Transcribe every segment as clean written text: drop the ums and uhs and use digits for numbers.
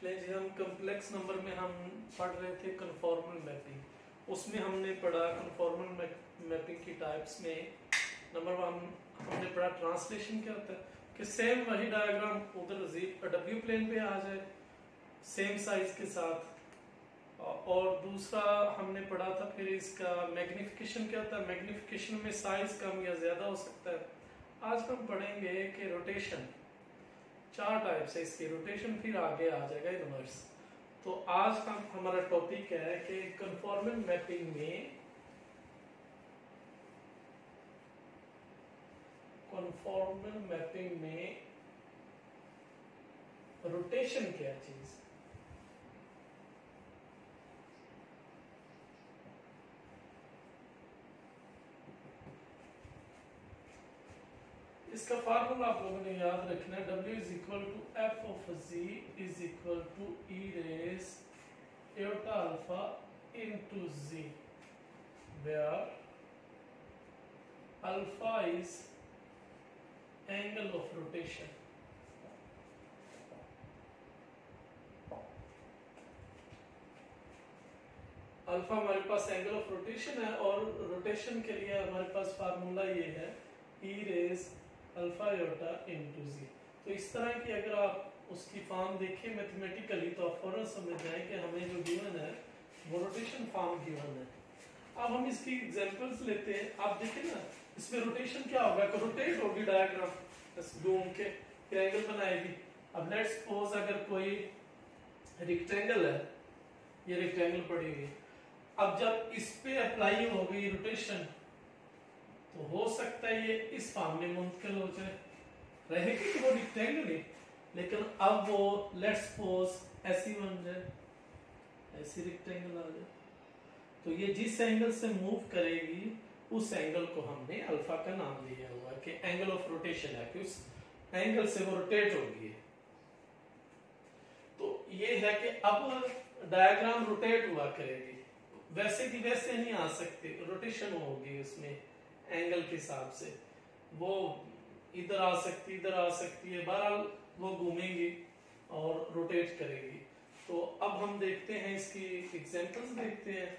लेकिन हम complex number में हम पढ़ रहे थे कन्फॉर्मल मैपिंग, उसमें हमने पढ़ा कन्फॉर्मल मैपिंग की टाइप्स में नंबर 1 हमने पढ़ा ट्रांसलेशन क्या होता है कि सेम वही डायग्राम उधर डब्ल्यू प्लेन पे आ जाए सेम साइज के साथ। और दूसरा हमने पढ़ा था फिर इसका मैग्निफिकेशन क्या होता है, मैग्निफिकेशन में साइज कम या ज्यादा हो सकता है। आज हम पढ़ेंगे कि रोटेशन, 4 टाइप्स है इसकी, रोटेशन फिर आगे आ जाएगा इनवर्स। तो आज हमारा टॉपिक है कि कन्फॉर्मल मैपिंग में रोटेशन क्या चीज। इसका फार्मूला आप लोगों ने याद रखना है, W is equal to f of z is equal to e raise eta alpha into z, where alpha is angle of rotation. Alpha हमारे पास एंगल ऑफ रोटेशन है और रोटेशन के लिए हमारे पास फार्मूला ये है e raise alpha iota into z। तो इस तरह की अगर आप उसकी फॉर्म देखें मैथमेटिकली तो आप फौरन समझ जाए कि हमें जो गिवन है वो रोटेशन फॉर्म गिवन है। अब हम इसकी एग्जांपल्स लेते हैं। आप देखें ना इसमें रोटेशन क्या होगा, रोटेट होगी डायग्राम घूम के एंगल बनाएगी। अब लेट्स सपोज अगर कोई रेक्टेंगल है, ये रेक्टेंगल पड़ी हुई, अब जब इस पे अप्लाई हो गई रोटेशन तो हो सकता है ये इस फॉर्म में मुंतकिल हो जाए, रहेगी कि वो रेक्टेंगल ही, लेकिन अब वो लेट्स सपोज ऐसी बन जाए, ऐसी रेक्टेंगल आ जाए। तो ये जिस एंगल से मूव करेगी उस एंगल को हमने अल्फा का नाम दिया हुआ कि एंगल ऑफ रोटेशन है, कि उस एंगल से वो रोटेट होगी। तो ये है कि अब डायग्राम रोटेट हुआ करेगी, वैसे की वैसे नहीं आ सकती, रोटेशन होगी उसमें एंगल के हिसाब से, वो इधर आ सकती इधर आ सकती है, बहरहाल वो घूमेंगी और रोटेट करेगी। तो अब हम देखते हैं इसकी एग्जांपल्स देखते हैं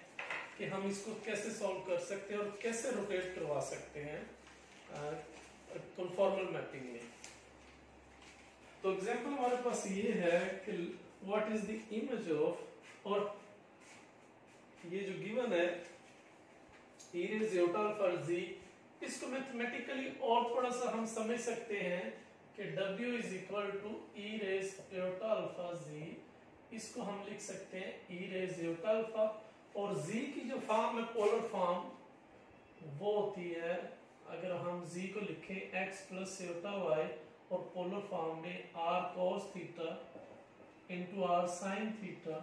कि हम इसको कैसे सॉल्व कर सकते हैं और कैसे रोटेट करवा सकते हैं कन्फॉर्मल मैपिंग में। तो एग्जांपल हमारे पास ये है कि what is the image of, और ये जो गिवन है e raise eta alpha z, इसको मैथमेटिकली और थोड़ा सा हम समझ सकते हैं कि W is equal to e raise eta alpha z, इसको हम लिख सकते हैं e रेज़ एटा अल्फा, और z की जो फॉर्म है पोलर फॉर्म वो होती है, अगर हम z को लिखें x प्लस एटा y और पोलर फॉर्म में r cos theta into r sin theta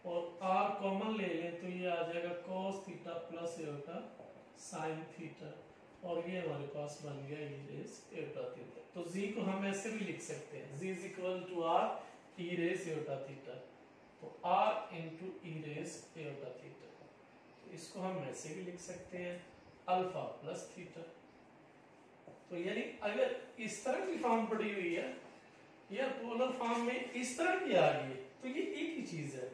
और r कॉमन ले लें तो ये आ जाएगा cos theta plus iota sin theta, और ये हमारे पास बन गया e रेज़ एटा थीटा। तो z को हम ऐसे भी लिख सकते हैं, z is equal to r e raise eta theta, तो r into e raise eta theta. तो इसको हम ऐसे भी लिख सकते हैं अल्फा प्लस थीटा। तो यानी अगर इस तरह की फॉर्म पड़ी हुई है या पोलर फॉर्म में इस तरह की आ रही है तो ये एक ही चीज है,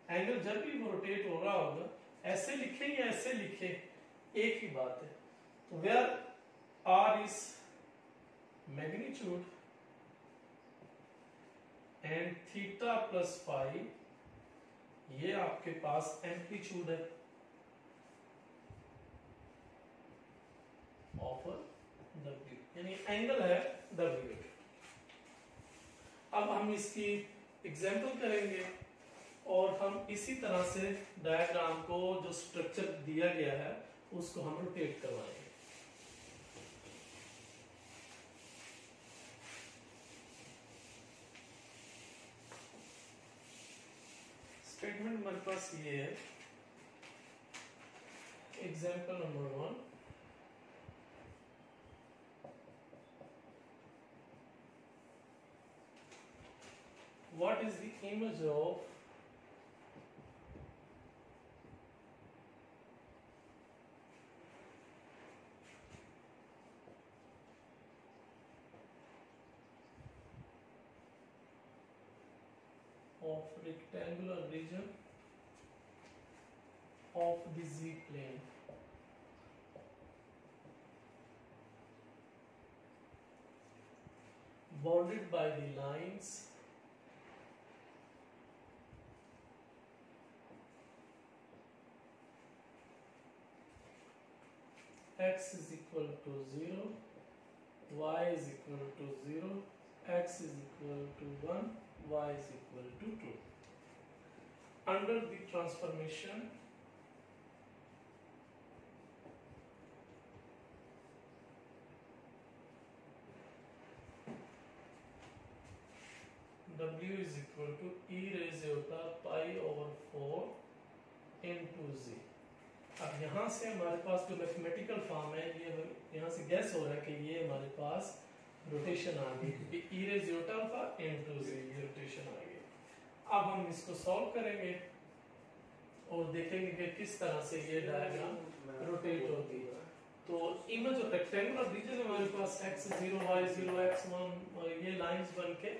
एंगल जब भी वो रोटेट हो रहा होगा ऐसे लिखे या ऐसे लिखे एक ही बात है। तो where r is magnitude and theta plus phi, ये आपके पास एम्पलीट्यूड है ऑफ w, यानी एंगल है w। अब हम इसकी एग्जांपल करेंगे और हम इसी तरह से डायग्राम को जो स्ट्रक्चर दिया गया है उसको हम रोटेट करवाएंगे। स्टेटमेंट हमारे पास ये है, example number 1, what is the image of of rectangular region of the z plane bounded by the lines x is equal to 0, y is equal to 0, x is equal to 1, y is equal to 2. Under the transformation w is equal to e raised to pi over 4 into z. अब यहाँ से हमारे पास जो mathematical form है, ये यहाँ से gas हो रहा है कि ये हमारे पास रोटेशन आ गई, क्योंकि e raised to alpha into z ये रोटेशन आ गई। अब हम इसको सॉल्व करेंगे और देखेंगे कि किस तरह से ये डायग्राम रोटेट होती है। तो इमेज ऑफ रेक्टेंगुलर रीजन हमारे पास x0 y0 x1 और ये लाइंस बन के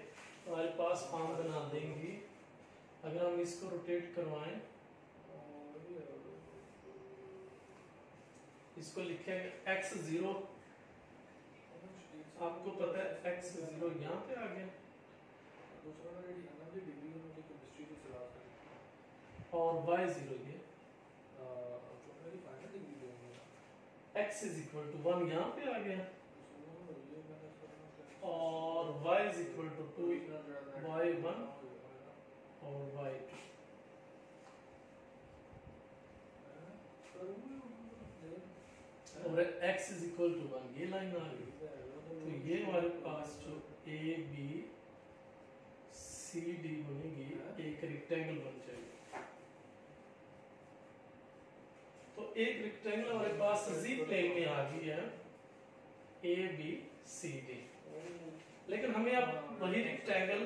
हमारे पास फॉर्म बना देंगी। अगर हम इसको रोटेट करवाएं, इसको लिखेंगे x0, आपको पता है x0 यहाँ पे आ गया और y0 ये x is equal to 1 यहाँ पे आ गया और y is equal to 2 y1 और y2। और x is equal to 1 ये लाइन आ गई, तो ये हमारे पास जो ए बी सी डी बनेगी एक रेक्टेंगल बन जाएगी। तो एक रेक्टेंगल हमारे पास जी प्लेन में आ गई है ए बी सी डी, लेकिन हमें अब वही रेक्टेंगल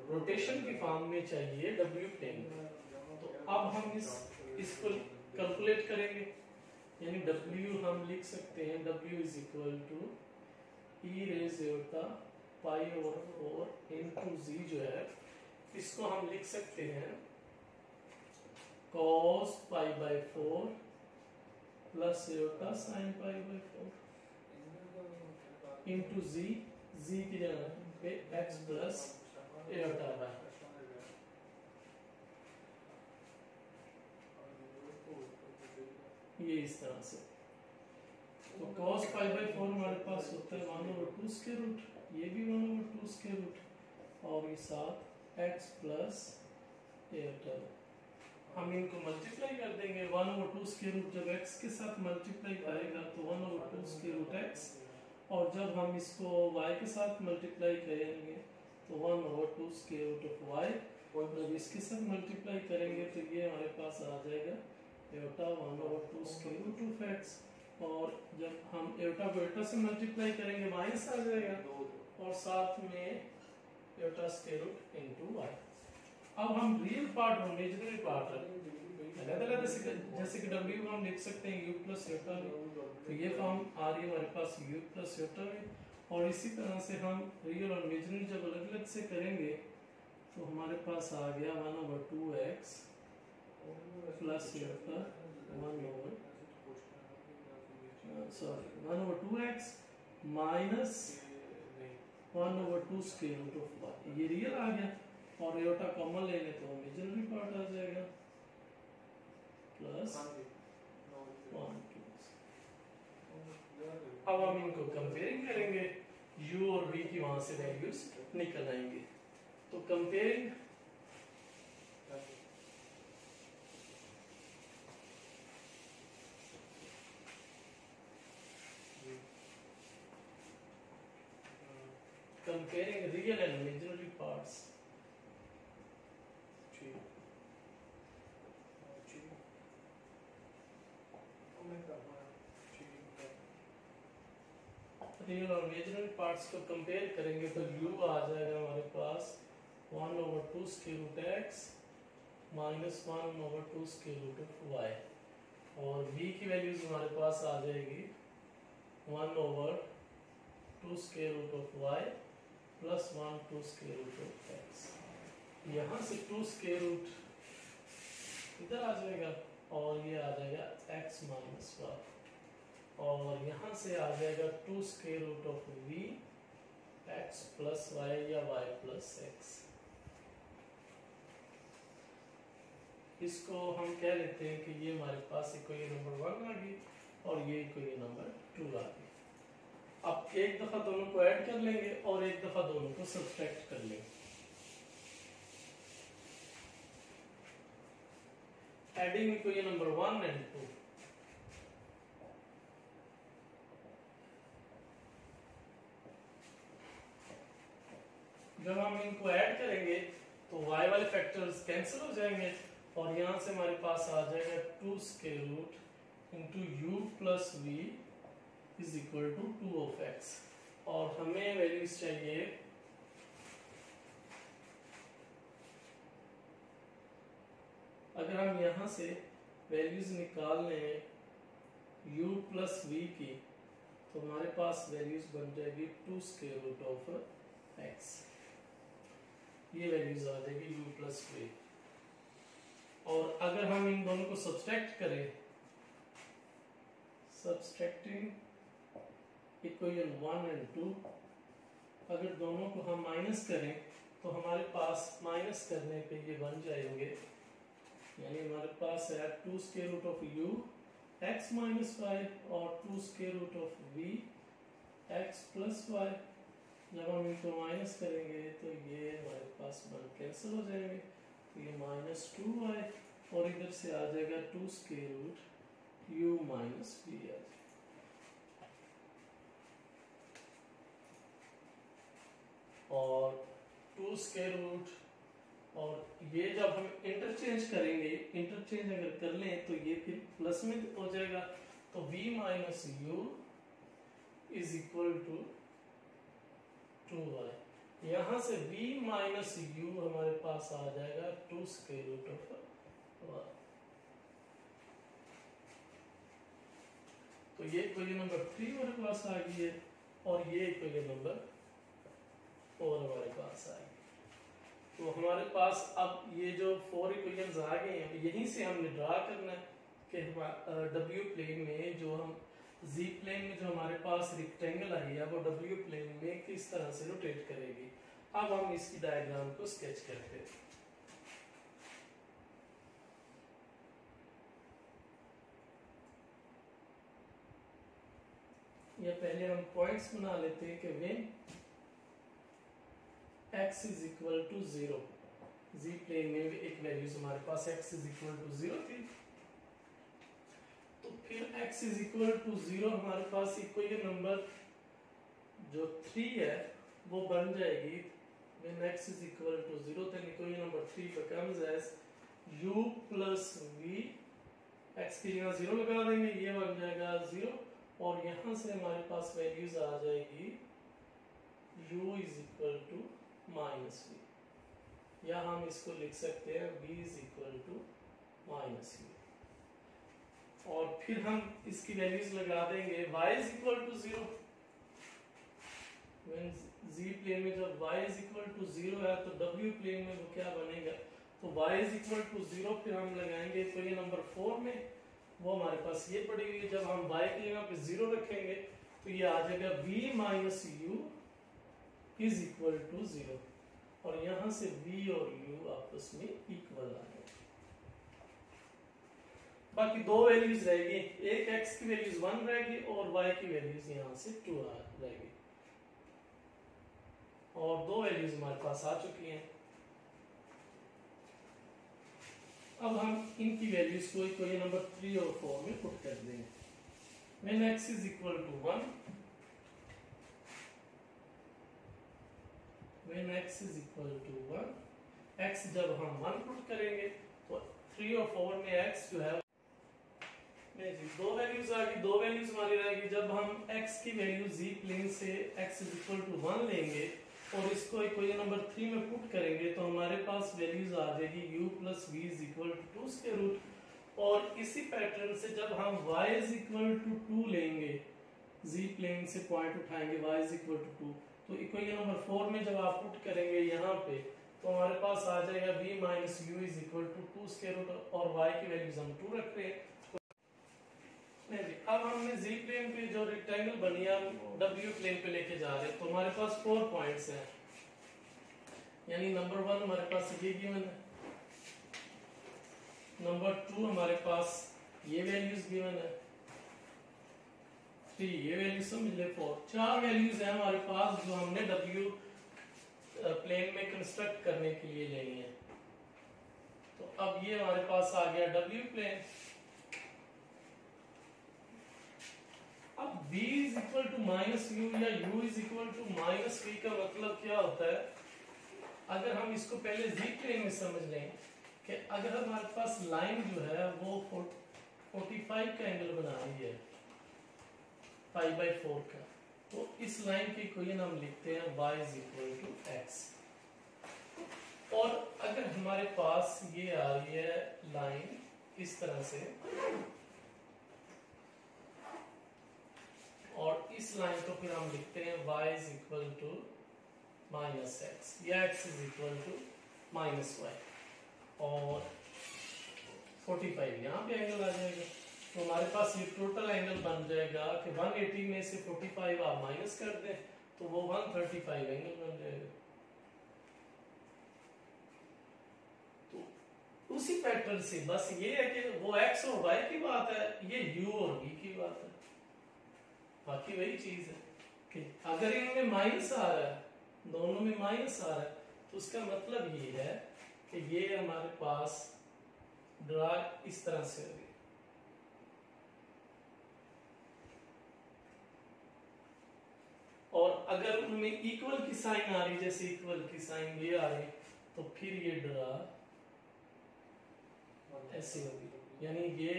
रोटेशन की फॉर्म में चाहिए डब्ल्यू प्लेन। तो अब हम इसको कैलकुलेट करेंगे, यानी W हम लिख सकते हैं W is equal to e raise pi over 4 into z जो है, इसको हम लिख सकते हैं cos pi by 4 plus eta sine pi by 4 into z की जगह पे x प्लस एटा बाई। ये इस तरह से, तो cos पाई बाई 4 हमारे पास होता है 1/2 स्क्वायर रूट, ये भी 1/2 स्क्वायर रूट और ये साथ x प्लस एटा। हम इनको मल्टीप्लाई कर देंगे, 1/2 स्क्वायर रूट जब x के साथ मल्टीप्लाई करेगा तो 1/2 स्क्वायर रूट x, और जब हम इसको y के साथ मल्टीप्लाई करेंगे तो 1/2 स्क्वायर रूट ऑफ y, और जब इसके साथ मल्टीप्लाई करेंगे तो ये हमारे पास आ जाएगा एटा 1/2 स्क्वायर रूट ऑफ x, और जब हम एटा को एटा से मल्टीप्लाई करेंगे माइनस आ जाएगा और साथ में एटा स्क्वायर रूट इनटू y। अब हम रियल पार्ट और इमेजिनरी पार्ट अलग-अलग जैसे कि w को हम लिख सकते हैं u प्लस एटा में, तो ये फॉर्म आ रही है हमारे पास u प्लस एटा में, और इसी तरह से हम रियल और इमेजिनरी जब अलग-अलग से करेंगे तो हमारे पास आ गया 1/2x plus eta 1/2x minus 1/2 square root of y, ये रियल आ गया, और एटा कॉमन लेंगे तो इमेजिनरी पार्ट आ जाएगा प्लस 1/2। अब हम इनको कंपेयरिंग करेंगे, u और v की वहां से वैल्यूज निकल आएंगे। तो comparing real and imaginary parts, real और इमेजिनरी पार्ट्स को कंपेयर करेंगे तो u आ जाएगा हमारे पास 1/2 square root x minus 1/2 square root of y, और v की वैल्यूज हमारे पास आ जाएगी 1/2 square root of y plus 1/2 square root of x यहाँ से 2 स्क्वायर रूट इधर आ जाएगा और ये आ जाएगा x माइनस वाई, और यहाँ से आ जाएगा 2 square root of v x plus y या y प्लस एक्स। इसको हम कह लेते हैं कि ये हमारे पास इक्वेशन नंबर 1 आ गई और ये इक्वेशन नंबर 2 आ गई। अब एक दफा दोनों को ऐड कर लेंगे और एक दफा दोनों को सब्ट्रैक्ट कर लेंगे। एडिंग इक्वेशन नंबर 1 एंड 2, जब हम इनको ऐड करेंगे तो y वाले फैक्टर्स कैंसिल हो जाएंगे और यहां से हमारे पास आ जाएगा 2 square root into u plus v is equal to 2 of x, और हमें वैल्यूज चाहिए अगर हम यहां से वैल्यूज निकाल लें u प्लस वी की तो हमारे पास वैल्यूज बन जाएगी 2 स्क्वायर रूट ऑफ x, ये वैल्यूज आ जाएगी u प्लस वी। और अगर हम इन दोनों को सब्सट्रैक्ट करें, सब्सट्रैक्टिंग इक्वेशन 1 एंड 2, अगर दोनों को हम माइनस करें तो हमारे पास माइनस करने पे ये बन जाएंगे, यानी हमारे पास है 2 square root of u x minus y और 2 square root of v x plus y. जब हम इनको माइनस करेंगे तो ये हमारे पास वन कैंसिल हो जाएंगे, तो ये माइनस 2y और इधर से आ जाएगा 2 square root u minus v आ जाएगा। और 2 स्क्वायर रूट और ये जब हम इंटरचेंज करेंगे, इंटरचेंज अगर कर लें तो ये फिर प्लस में हो जाएगा, तो v minus u is equal to 2y। यहां से v माइनस u हमारे पास आ जाएगा 2 स्क्वायर रूट ऑफ y। तो ये इक्वेशन नंबर 3 हमारे पास आ गई है और ये इक्वेशन नंबर 4 हमारे पास आ गई। तो हमारे पास अब ये जो 4 इक्वेशंस आ गए हैं, यहीं से हमने ड्रा करना है कि w प्लेन में जो हम z प्लेन में जो हमारे पास रेक्टेंगल आई है वो w प्लेन में किस तरह से रोटेट करेगी। अब हम इसकी डायग्राम को स्केच करते हैं। या पहले हम पॉइंट्स बना लेते हैं कि when x is equal to 0, z plane में भी एक वैल्यूज हमारे पास x इज इक्वल टू 0 थी, तो फिर x इज इक्वल टू 0 हमारे पास इक्वेशन नंबर जो 3 है वो बन जाएगी when x is equal to 0, then equation number 3 becomes as u plus v, x की जगह 0 लगा देंगे, ये बन जाएगा 0 और यहाँ से हमारे पास वैल्यूज आ जाएगी u is equal to minus v, या हम इसको लिख सकते हैं v is equal to minus v, और फिर हम इसकी वैल्यूज लगा देंगे y is equal to 0। when z plane में जब y is equal to 0 है तो w प्लेन में वो क्या बनेगा, तो y is equal to 0 फिर हम लगाएंगे तो ये नंबर 4 में, वो हमारे पास ये पड़ी हुई है। जब हम y की जगह पे 0 रखेंगे तो ये आ जाएगा v minus u is equal to 0, और यहाँ से v और u आपस में इक्वल आ जाएगा। बाकी दो वैल्यूज रहेगी, एक x की वैल्यूज 1 रहेगी और y की वैल्यूज यहाँ से 2 रहेगी, और दो वैल्यूज हमारे पास आ चुकी हैं। अब हम इनकी वैल्यूज को इक्वेशन नंबर 3 और 4 में पुट कर देंगे। when x is equal to 1, when x is equal to 1, x जब हम 1 पुट करेंगे तो 3 और 4 में x जो है दो वैल्यूज आ गई, दो वैल्यूज हमारी रहेगी। जब हम x की वैल्यू z प्लेन से x is equal to 1 लेंगे और इसको इक्वेशन नंबर 3 में पुट करेंगे तो हमारे पास वैल्यूज आ जाएगी u plus v is equal to 2 square root, और इसी पैटर्न से जब हम y इज इक्वल टू 2 लेंगे, z प्लेन से पॉइंट उठाएंगे y इज इक्वल टू 2, तो इक्वेशन नंबर 4 में जब आप पुट करेंगे यहाँ पे तो हमारे पास आ जाएगा v minus u is equal to 2 square root और y की वैल्यूज हम 2 रख रहे हैं। नहीं जी, अब हमने z प्लेन पे जो रेक्टेंगल बनी है हम w प्लेन पे लेके जा रहे हैं। तो हमारे पास 4 पॉइंट्स हैं, यानी नंबर 1 हमारे पास ये गिवन है, नंबर 2 हमारे पास ये वैल्यूज गिवन है, 3 ये वैल्यूज समझ ले, 4 4 वैल्यूज है हमारे पास जो हमने w प्लेन में कंस्ट्रक्ट करने के लिए लेनी है। तो अब ये हमारे पास आ गया w प्लेन। अब v is equal to minus u या u is equal to minus v का मतलब क्या होता है? अगर हम इसको पहले z प्लेन में समझ लें कि अगर हमारे पास लाइन जो है वो 45 का एंगल बना रही है π/4 का, तो इस लाइन की इक्वेशन हम लिखते हैं y is equal to x। और अगर हमारे पास ये आ रही है लाइन इस तरह से और इस लाइन को फिर हम लिखते हैं y is equal to minus x या x is equal to minus y और 45 यहाँ पे एंगल आ जाएगा। तो हमारे पास ये टोटल एंगल बन जाएगा कि 180 में से 45 आप माइनस कर दें तो वो 135 एंगल बन जाएगा। तो उसी पैटर्न से बस ये है कि वो x और y की बात है, ये u और v की बात है, बाकी वही चीज है कि अगर इनमें माइनस आ रहा है, दोनों में माइनस आ रहा है, तो उसका मतलब ये है कि ये हमारे पास ड्रा इस तरह से होगी। और अगर उनमें इक्वल की साइन आ रही, जैसे इक्वल की साइन ये आ रही, तो फिर ये ड्रा ऐसे होगी, यानी ये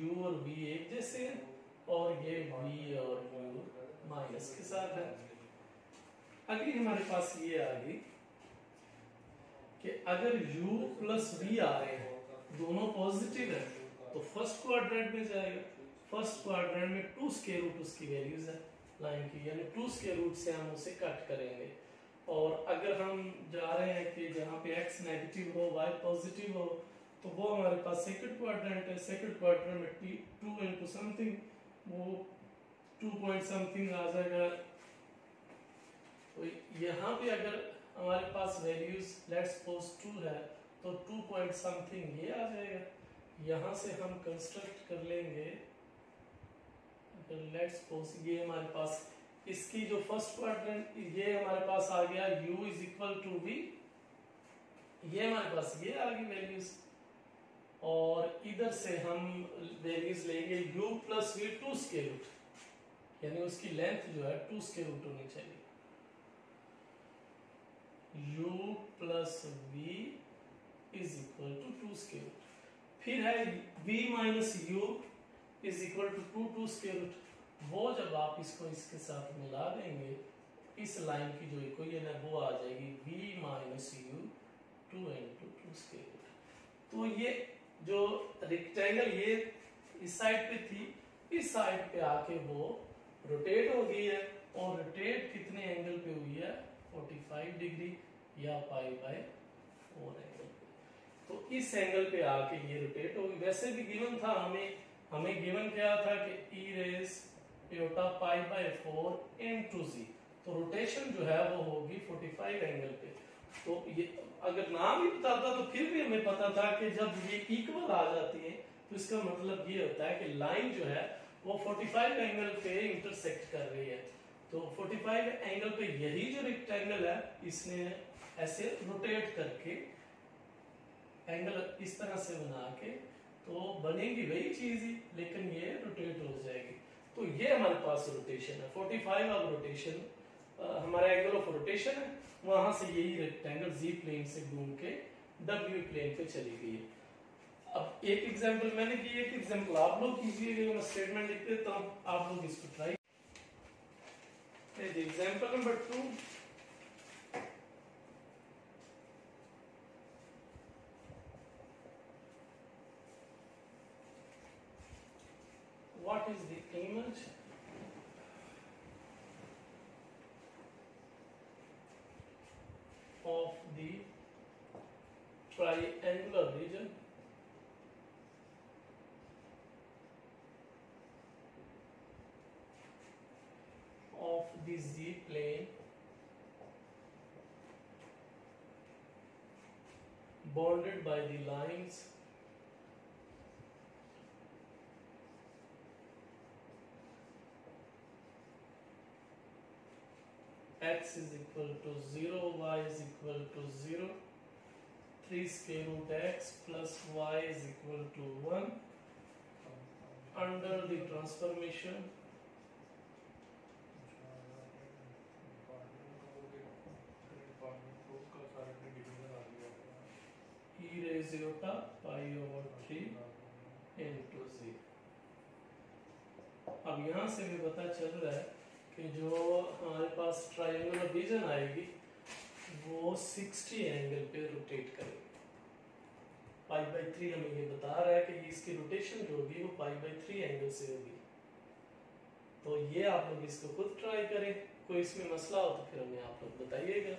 u और v एक जैसे हैं और ये v और u माइनस के साथ है। अगली हमारे पास ये आ गई कि अगर u प्लस v आ रहे हैं, दोनों पॉजिटिव है, तो फर्स्ट क्वाड्रेंट में जाएगा। फर्स्ट क्वाड्रेंट में 2 स्क्वायर रूट उसकी वैल्यूज है लाइन की, यानी 2 स्क्वायर रूट से हम उसे कट करेंगे। और अगर हम जा रहे हैं कि जहाँ पे x नेगेटिव हो y पॉजिटिव हो, तो वो हमारे पास सेकंड क्वाड्रेंट है। सेकंड क्वाड्रेंट में 2 इंटू समथिंग, वो 2 पॉइंट समथिंग आ जाएगा। तो यहाँ पे अगर हमारे पास वैल्यूज लेट्स सपोज 2 है, तो 2 पॉइंट समथिंग ये आ जाएगा। यहाँ से हम कंस्ट्रक्ट कर लेंगे, लेट्स सपोज ये हमारे पास इसकी जो फर्स्ट क्वाड्रेंट ये हमारे पास आ गया u is equal to v, ये हमारे पास ये आ गई वैल्यूज। और इधर से हम वैल्यूज लेंगे u plus v 2 square root, यानी उसकी लेंथ जो है 2 स्क्वायर रूट होनी चाहिए। u plus v is equal to 2 square root. फिर है v minus u is equal to 2 square root. वो जब आप इसको इसके साथ मिला देंगे, इस लाइन की जो इक्वेशन है वो आ जाएगी v minus u 2 into 2 square root. तो ये जो रेक्टेंगल ये इस साइड पे थी, इस साइड पे आके वो रोटेट हो गई है। और रोटेट कितने एंगल पे हुई है? 45 डिग्री या π/4 एंगल पे। तो इस एंगल पे आके ये रोटेट होगी। वैसे भी गिवन था हमें गिवन क्या था कि e raise iota π/4 into z, तो रोटेशन जो है वो होगी 45 एंगल पे। तो ये अगर नाम ही बताता तो फिर भी हमें पता था कि जब ये इक्वल आ जाती है तो इसका मतलब ये होता है कि लाइन जो है वो 45 एंगल पे इंटरसेक्ट कर रही है। तो 45 एंगल पे यही जो रेक्टेंगल है इसने ऐसे रोटेट करके एंगल इस तरह से बना के तो बनेगी वही चीज ही, लेकिन ये रोटेट हो जाएगी। तो ये हमारे पास रोटेशन है 45 अब रोटेशन हमारा एंगल ऑफ रोटेशन है। वहां से यही रेक्टेंगल जी प्लेन से घूम के डब्ल्यू प्लेन पे चली गई है। अब एक एग्जांपल मैंने की, एक एग्जांपल आप लोग कीजिएगा। मैं स्टेटमेंट लिख देता हूं, आप लोग इसको try. Example number 2, what is the image of the triangular region of the Z plane bounded by the lines x is equal to 0, y is equal to 0, 3 square root x plus y is equal to 1 under the transformation e raised iota pi over 3 into z। अब यहाँ से भी पता चल रहा है कि जो हमारे पास ट्रायंगुलर रीजन आएगी वो 60 एंगल पे रोटेट करेगी। पाई बाई 3 हमें ये बता रहा है कि इसकी रोटेशन जो होगी वो पाई बाई 3 एंगल से होगी। तो ये आप लोग इसको खुद ट्राई करें, कोई इसमें मसला हो तो फिर हमें आप लोग बताइएगा।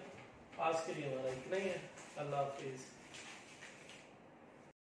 आज के लिए हमारा इतना ही है। अल्लाह हाफिज़।